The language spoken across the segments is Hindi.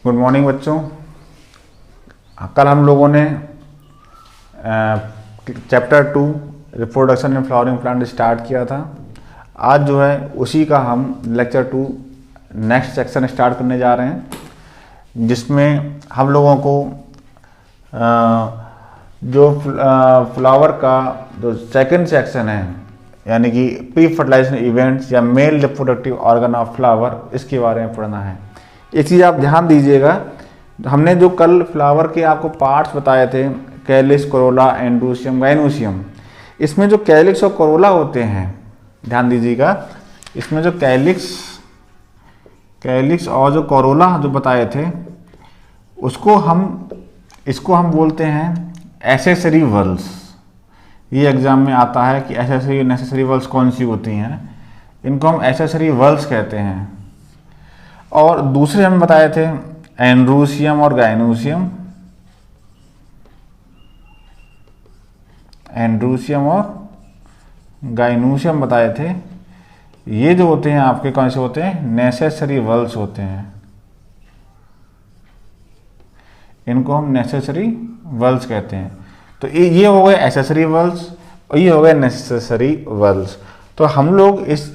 गुड मॉर्निंग बच्चों। कल हम लोगों ने chapter 2 reproduction in flowering plant start किया था। आज जो है उसी का हम लेक्चर 2 नेक्स्ट सेक्शन स्टार्ट करने जा रहे हैं, जिसमें हम लोगों को जो फ्लावर का जो सेकंड सेक्शन है, यानी कि प्री फर्टिलाइजेशन इवेंट्स या male reproductive organ of flower, इसके बारे में पढ़ना है। एक चीज़ आप ध्यान दीजिएगा, हमने जो कल फ्लावर के आपको पार्ट्स बताए थे, कैलिक्स, कोरोला, एंड्रोसियम, गाइनोसियम, इसमें जो कैलिक्स और कोरोला होते हैं, ध्यान दीजिएगा, इसमें जो कैलिक्स और जो कोरोला जो बताए थे, इसको हम बोलते हैं एसेसरी वल्स। ये एग्जाम में आता है कि एसेसरी नेसेसरी वल्स कौन सी होती हैं, इनको हम एसेसरी वल्स कहते हैं। और दूसरे हमें बताए थे एंड्रोसियम और गाइनोसियम, एंड्रोसियम और गाइनोसियम बताए थे। ये जो होते हैं आपके कौन से होते हैं, नेसेसरी वल्स होते हैं। इनको हम नेसेसरी वल्स कहते हैं। तो ये हो गए एसेसरी वल्स और ये हो गए नेसेसरी वल्स। तो हम लोग इस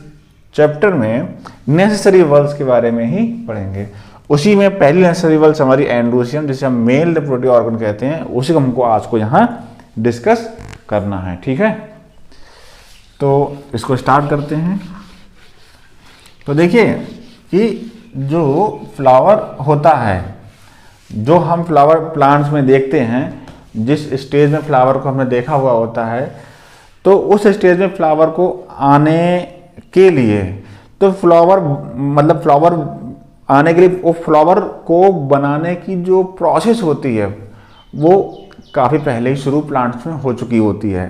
चैप्टर में नेसेसरी वल्स के बारे में ही पढ़ेंगे। उसी में पहली नेसेसरी वल्स हमारी एंड्रोसियम, जिसे हम मेल रिप्रोडक्टिव ऑर्गन कहते हैं, उसी को हमको आज को यहाँ डिस्कस करना है। ठीक है, तो इसको स्टार्ट करते हैं। तो देखिए कि जो फ्लावर होता है, जो हम फ्लावर प्लांट्स में देखते हैं, जिस स्टेज में फ्लावर को हमने देखा हुआ होता है, तो उस स्टेज में फ्लावर को आने के लिए, तो फ्लावर आने के लिए वो फ्लावर को बनाने की जो प्रोसेस होती है वो काफ़ी पहले ही शुरू प्लांट्स में हो चुकी होती है।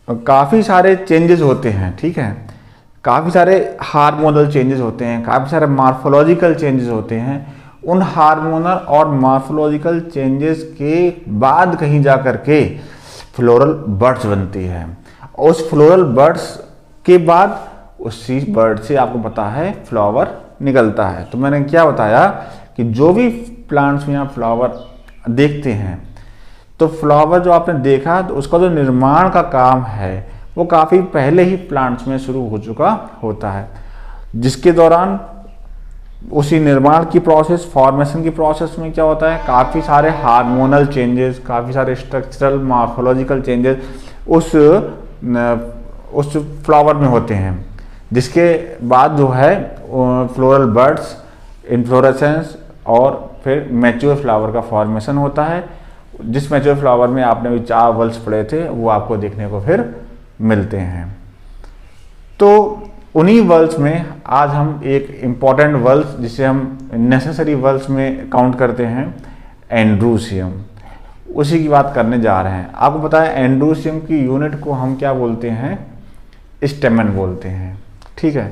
काफ़ी सारे चेंजेस होते हैं, ठीक है, काफ़ी सारे हार्मोनल चेंजेस होते हैं, काफ़ी सारे मॉर्फोलॉजिकल चेंजेस होते हैं। उन हार्मोनल और मॉर्फोलॉजिकल चेंजेस के बाद कहीं जा कर के फ्लोरल बड्स बनती है। उस फ्लोरल बड्स के बाद उसी बर्ड से आपको पता है फ्लावर निकलता है। तो मैंने क्या बताया कि जो भी प्लांट्स में आप फ्लावर देखते हैं, तो फ्लावर जो आपने देखा, तो उसका जो निर्माण का काम है वो काफ़ी पहले ही प्लांट्स में शुरू हो चुका होता है, जिसके दौरान उसी निर्माण की प्रोसेस, फॉर्मेशन की प्रोसेस में क्या होता है, काफ़ी सारे हार्मोनल चेंजेस, काफ़ी सारे स्ट्रक्चरल मॉर्फोलॉजिकल चेंजेस उस फ्लावर में होते हैं, जिसके बाद जो है फ्लोरल बड्स, इन्फ्लोरेसेंस और फिर मैच्योर फ्लावर का फॉर्मेशन होता है। जिस मैच्योर फ्लावर में आपने भी 4 वल्स पढ़े थे, वो आपको देखने को फिर मिलते हैं। तो उन्हीं वल्स में आज हम एक इम्पॉर्टेंट वल्स, जिसे हम नेसेसरी वल्स में काउंट करते हैं, एंड्रोसियम, उसी की बात करने जा रहे हैं। आपको पता है एंड्रोसियम की यूनिट को हम क्या बोलते हैं, स्टेमन बोलते हैं। ठीक है,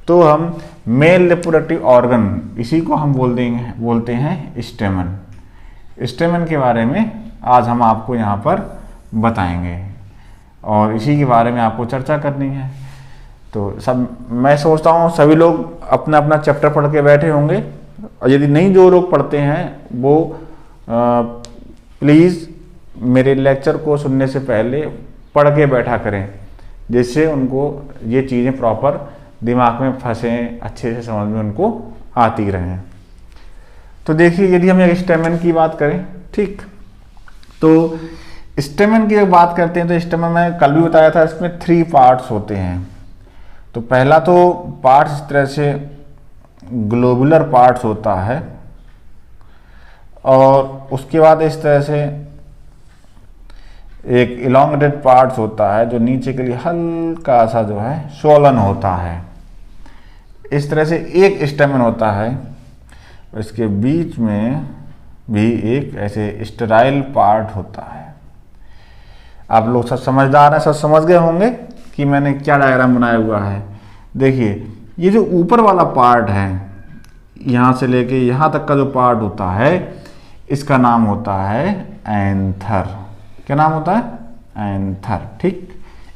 तो हम मेल रिप्रोडक्टिव ऑर्गन, इसी को हम बोलते हैं स्टेमन। स्टेमन के बारे में आज हम आपको यहाँ पर बताएंगे और इसी के बारे में आपको चर्चा करनी है। तो मैं सोचता हूँ सभी लोग अपना अपना चैप्टर पढ़ के बैठे होंगे, और यदि नहीं जो लोग पढ़ते हैं वो प्लीज़ मेरे लेक्चर को सुनने से पहले पढ़ के बैठा करें, जिससे उनको ये चीज़ें प्रॉपर दिमाग में फंसें, अच्छे से समझ में उनको आती रहें। तो देखिए, यदि हम एक स्टेमन की बात करें, ठीक, तो स्टेमन की जब बात करते हैं, तो स्टेमन मैंने कल भी बताया था, इसमें 3 पार्ट्स होते हैं। तो पहला तो पार्ट्स इस तरह से ग्लोबुलर पार्ट्स होता है, और उसके बाद इस तरह से एक इलोंगेटेड पार्ट्स होता है, जो नीचे के लिए हल्का सा जो है स्वोलन होता है। इस तरह से एक स्टेमन होता है, इसके बीच में भी एक ऐसे स्टेराइल पार्ट होता है। आप लोग सब समझदार हैं, सब समझ गए होंगे कि मैंने क्या डायग्राम बनाया हुआ है। देखिए, ये जो ऊपर वाला पार्ट है, यहाँ से लेके यहाँ तक का जो पार्ट होता है, इसका नाम होता है एंथर। क्या नाम होता है, एंथर। ठीक,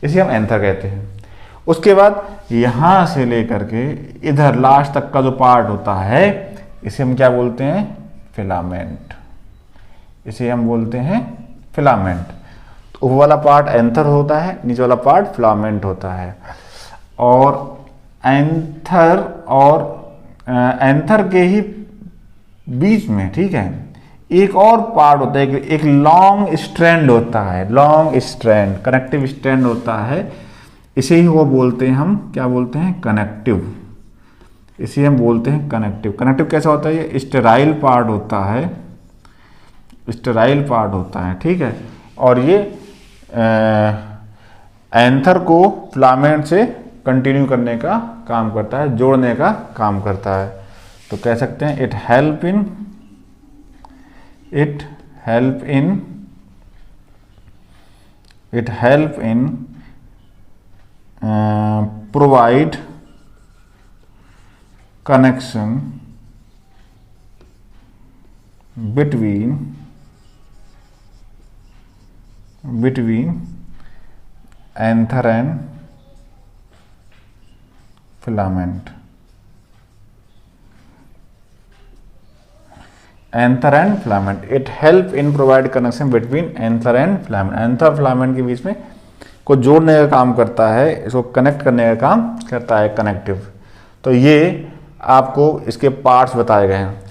इसे हम एंथर कहते हैं। उसके बाद यहाँ से लेकर के इधर लास्ट तक का जो पार्ट होता है, इसे हम क्या बोलते हैं? फिलामेंट। इसे हम बोलते हैं फिलामेंट। तो ऊपर वाला पार्ट एंथर होता है, नीचे वाला पार्ट फिलामेंट होता है। और एंथर के ही बीच में, ठीक है, एक और पार्ट होता है, एक लॉन्ग स्ट्रैंड होता है, लॉन्ग स्ट्रैंड, कनेक्टिव स्ट्रैंड होता है। इसे ही वो बोलते हैं, हम क्या बोलते हैं? कनेक्टिव। इसे हम बोलते हैं कनेक्टिव। कनेक्टिव कैसा होता है? ये स्टेराइल पार्ट होता है, स्टेराइल पार्ट होता है, ठीक है। और ये एंथर को फिलामेंट से कंटिन्यू करने का काम करता है, जोड़ने का काम करता है। तो कह सकते हैं it help in provide connection between anther and filament. Anther and filament. It help in provide connection between anther and filament. Anther filament के बीच में को जोड़ने का काम करता है, इसको कनेक्ट करने का काम करता है कनेक्टिव। तो ये आपको इसके पार्ट्स बताए गए हैं।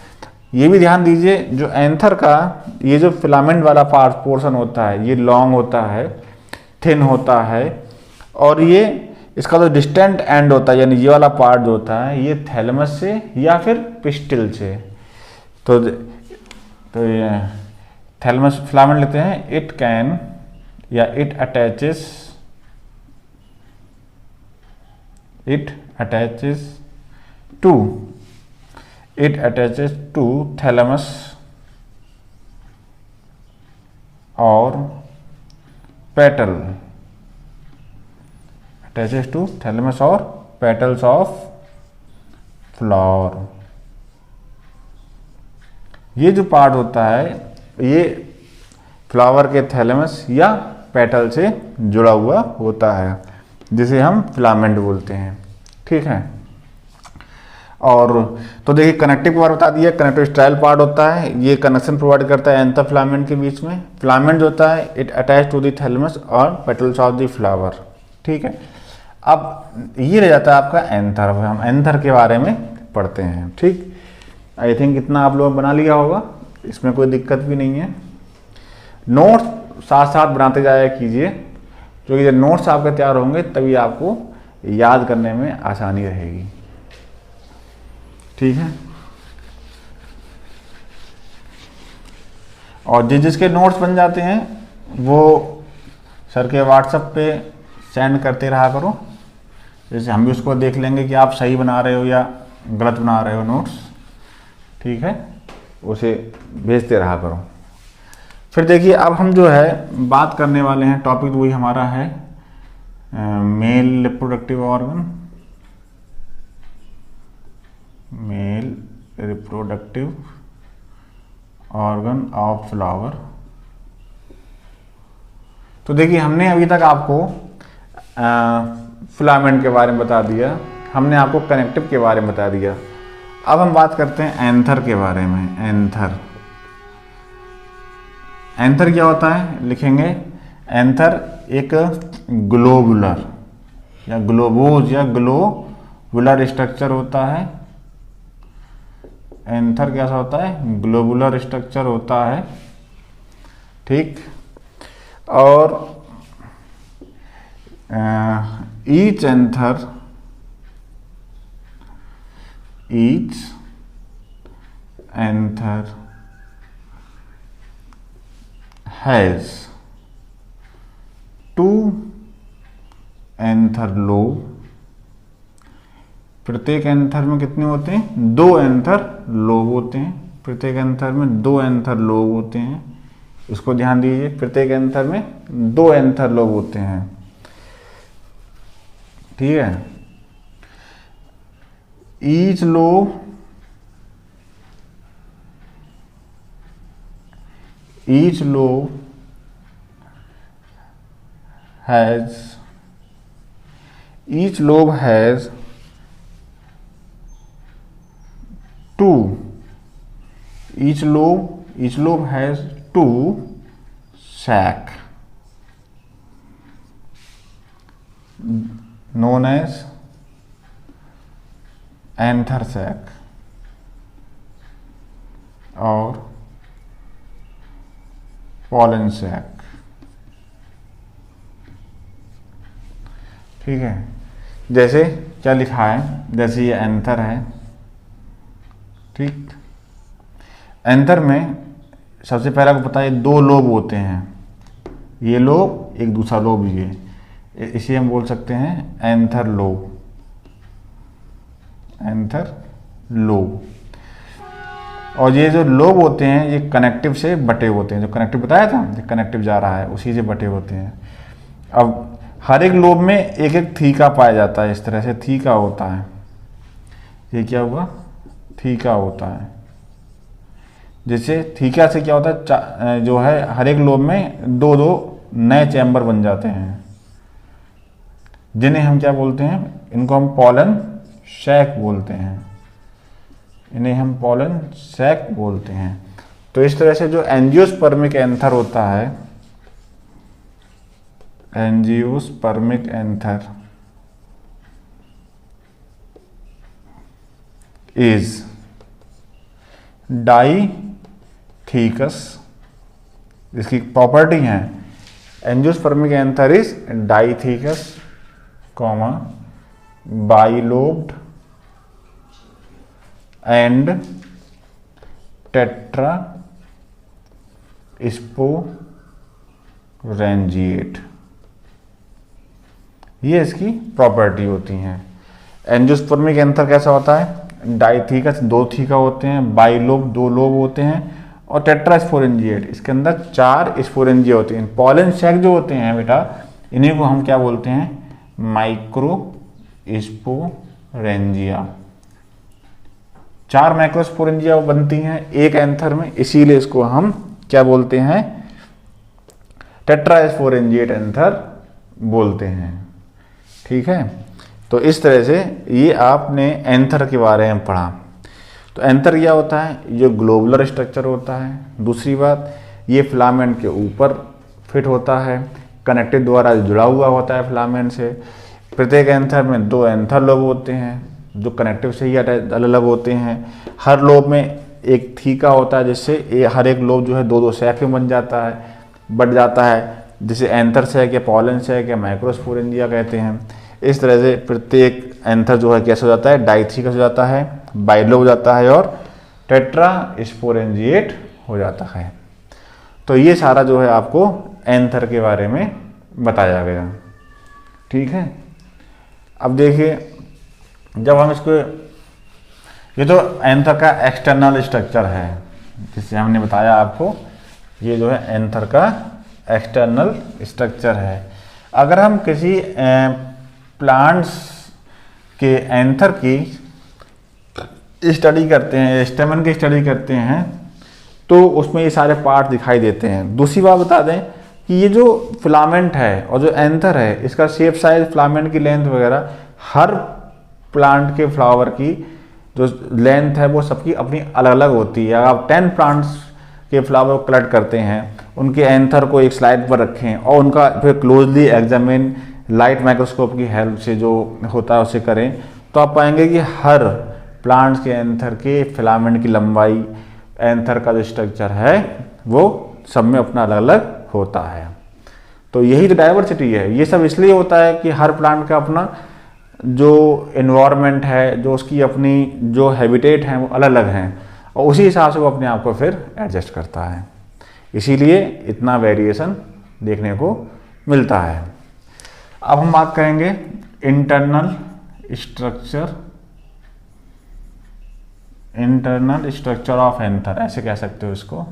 ये भी ध्यान दीजिए, जो एंथर का ये जो फिलामेंट वाला पार्ट पोर्शन होता है, ये लॉन्ग होता है, थिन होता है, और ये इसका जो डिस्टेंट एंड होता है, यानी ये वाला पार्ट जो होता है, ये थैलेमस से या फिर पिस्टिल से। तो ये थैलेमस फिलामेंट लेते हैं। इट कैन या it attaches to thalamus or petal, attaches to thalamus or petals of flower। ये जो पार्ट होता है, ये फ्लावर के थैलेमस या पेटल से जुड़ा हुआ होता है, जिसे हम फिलामेंट बोलते हैं, ठीक है। और तो देखिए कनेक्टिव पार्ट बता दिया, कनेक्टिव स्टाइल पार्ट होता है, ये कनेक्शन प्रोवाइड करता है एंथर फिलामेंट के बीच में। फिलामेंट जो होता है, it attach to the thalamus और पेटल्स ऑफ द फ्लावर, ठीक है। अब ये रह जाता है आपका एंथर। हम एंथर के बारे में पढ़ते हैं, ठीक। आई थिंक इतना आप लोग बना लिया होगा, इसमें कोई दिक्कत भी नहीं है। नोट्स साथ साथ बनाते जाया कीजिए, क्योंकि जब नोट्स आपके तैयार होंगे तभी आपको याद करने में आसानी रहेगी, ठीक है। और जिसके नोट्स बन जाते हैं वो सर के व्हाट्सएप पे सेंड करते रहा करो, जैसे हम भी उसको देख लेंगे कि आप सही बना रहे हो या गलत बना रहे हो नोट्स, ठीक है। उसे भेजते रहा करो। फिर देखिए, अब हम जो है बात करने वाले हैं, टॉपिक वही हमारा है male reproductive organ, male reproductive organ of flower. तो देखिए, हमने अभी तक आपको फिलामेंट के बारे में बता दिया, हमने आपको कनेक्टिव के बारे में बता दिया। अब हम बात करते हैं एंथर के बारे में। एंथर, एंथर क्या होता है लिखेंगे। एंथर एक ग्लोबुलर या ग्लोबोज या ग्लोबुलर स्ट्रक्चर होता है। एंथर कैसा होता है? ग्लोबुलर स्ट्रक्चर होता है, ठीक। और each anther has two anther lobe. प्रत्येक एंथर में कितने होते हैं? 2 एंथर लोब होते हैं। प्रत्येक एंथर में 2 एंथर लोब होते हैं, इसको ध्यान दीजिए। प्रत्येक एंथर में 2 एंथर लोब होते हैं, ठीक है। Each lobe has 2 each lobe has two sac known as anther sac और pollen sac। ठीक है, जैसे क्या लिखा है, जैसे ये एंथर है, ठीक। एंथर में सबसे पहले आपको पता है दो लोब होते हैं, ये लोब एक दूसरा लोब, ये इसे हम बोल सकते हैं एंथर लोब, एंथर लोब। और ये जो लोब होते हैं ये कनेक्टिव से बटे होते हैं, जो कनेक्टिव बताया था, जो कनेक्टिव जा रहा है उसी से बटे होते हैं। अब हर एक लोब में एक एक थीका पाया जाता है, इस तरह से थीका होता है, ये क्या हुआ, थीका होता है। जैसे थीका से क्या होता है, जो है हर एक लोब में दो दो नए चैम्बर बन जाते हैं, जिन्हें हम क्या बोलते हैं, इनको हम पॉलन सैक बोलते हैं, इन्हें हम पॉलन सैक बोलते हैं। तो इस तरह से जो एंजियोस्पर्मिक एंथर होता है, एंजियोस्पर्मिक एंथर इज डाइथीकस, इसकी प्रॉपर्टी है, angiospermic anther is dithecous, comma bilobed and tetra sporangiate, ये इसकी प्रॉपर्टी होती हैं। एंजियोस्पर्मिक एंथर कैसा होता है, डाइथीकस दो थीका होते हैं, बाइलोब दो लोब होते हैं, और टेट्रा स्पोरेंजिएट इसके अंदर 4 स्पोरेंजिया होते हैं। पॉलन सैक जो होते हैं बेटा, इन्हीं को हम क्या बोलते हैं, माइक्रो स्पोरेंजिया। 4 माइक्रोस्पोरेंजिया बनती हैं एक एंथर में, इसीलिए इसको हम क्या बोलते हैं, टेट्रास्पोरेंजिएट एंथर बोलते हैं। ठीक है, तो इस तरह से ये आपने एंथर के बारे में पढ़ा। तो एंथर क्या होता है, ये ग्लोबुलर स्ट्रक्चर होता है। दूसरी बात, ये फिलामेंट के ऊपर फिट होता है, कनेक्टिव द्वारा जुड़ा हुआ होता है फिलामेंट से। प्रत्येक एंथर में 2 एंथर लोब होते हैं जो कनेक्टिव से ही अलग अलग होते हैं। हर लोब में एक थीका होता है, जिससे हर एक लोब जो है 2-2 सैक में बन जाता है, बढ़ जाता है, जिसे एंथर सैक या पॉलन सैक या माइक्रोस्पोरेंजिया कहते हैं। इस तरह से प्रत्येक एंथर जो है कैसे हो जाता है, डाइथीकस हो जाता है, बाइलोब हो जाता है और टेट्रा स्पोरेंजिएट हो जाता है। तो ये सारा जो है आपको एंथर के बारे में बताया गया। ठीक है, अब देखिए, जब हम इसको, ये तो एंथर का एक्सटर्नल स्ट्रक्चर है, जिससे हमने बताया आपको, ये जो है एंथर का एक्सटर्नल स्ट्रक्चर है। अगर हम किसी प्लांट्स के एंथर की स्टडी करते हैं, स्टेमन की स्टडी करते हैं, तो उसमें ये सारे पार्ट दिखाई देते हैं। दूसरी बात बता दें कि ये जो फिलामेंट है और जो एंथर है, इसका शेप, साइज, फिलामेंट की लेंथ वगैरह, हर प्लांट के फ्लावर की जो लेंथ है वो सबकी अपनी अलग अलग होती है। आप 10 प्लांट्स के फ्लावर को कलेक्ट करते हैं, उनके एंथर को एक स्लाइड पर रखें और उनका फिर क्लोजली एग्जामिन लाइट माइक्रोस्कोप की हेल्प से जो होता है उसे करें, तो आप पाएंगे कि हर प्लांट्स के एंथर के फिलामेंट की लंबाई, एंथर का जो स्ट्रक्चर है वो सब में अपना अलग अलग होता है। तो यही तो डाइवर्सिटी है। ये सब इसलिए होता है कि हर प्लांट का अपना जो एनवायरनमेंट है, जो उसकी अपनी जो हैबिटेट हैं वो अलग अलग हैं, और उसी हिसाब से वो अपने आप को फिर एडजस्ट करता है। इसीलिए इतना वेरिएशन देखने को मिलता है। अब हम बात करेंगे इंटरनल स्ट्रक्चर ऑफ एंथर, ऐसे कह सकते हो इसको,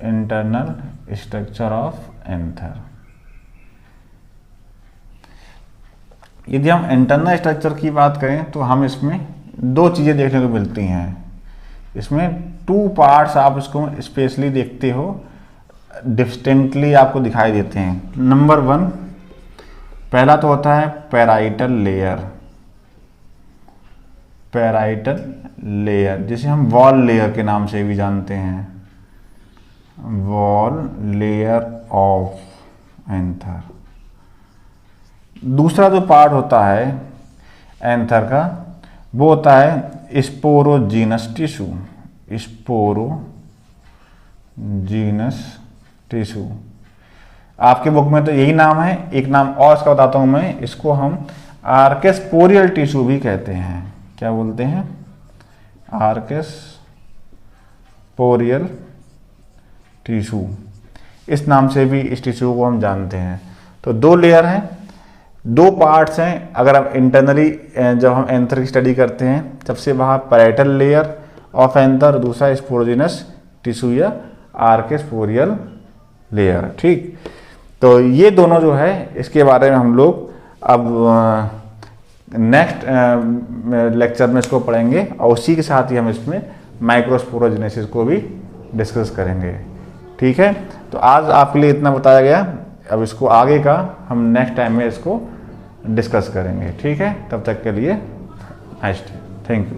इंटरनल स्ट्रक्चर ऑफ एंथर। यदि हम इंटरनल स्ट्रक्चर की बात करें तो हम इसमें 2 चीज़ें देखने को मिलती हैं। इसमें 2 पार्ट्स आप इसको स्पेशली देखते हो, डिस्टिंक्टली आपको दिखाई देते हैं। नंबर 1, पहला तो होता है पैराइटल लेयर। पैराइटल लेयर, जिसे हम वॉल लेयर के नाम से भी जानते हैं, वॉल लेयर ऑफ एंथर। दूसरा जो पार्ट होता है एंथर का, वो होता है स्पोरोजीनस टिश्यू, स्पोरोजीनस टिश्यू। आपके बुक में तो यही नाम है, एक नाम और इसका बताता हूं मैं, इसको हम आर्केस्पोरियल टिश्यू भी कहते हैं। क्या बोलते हैं? आर्केस्पोरियल टिश्यू, इस नाम से भी इस टिश्यू को हम जानते हैं। तो दो लेयर हैं, दो पार्ट्स हैं। अगर आप इंटरनली जब हम एंथर की स्टडी करते हैं, सबसे बाहर पैराइटल लेयर ऑफ एंथर, दूसरा स्पोरोजिनस टिश्यू या आर्केस्पोरियल लेयर। ठीक, तो ये दोनों जो है, इसके बारे में हम लोग अब नेक्स्ट लेक्चर में इसको पढ़ेंगे, और उसी के साथ ही हम इसमें माइक्रोस्पोरोजेनेसिस को भी डिस्कस करेंगे। ठीक है, तो आज आपके लिए इतना बताया गया। अब इसको आगे का हम नेक्स्ट टाइम में इसको डिस्कस करेंगे। ठीक है, तब तक के लिए नाइस डे, थैंक यू।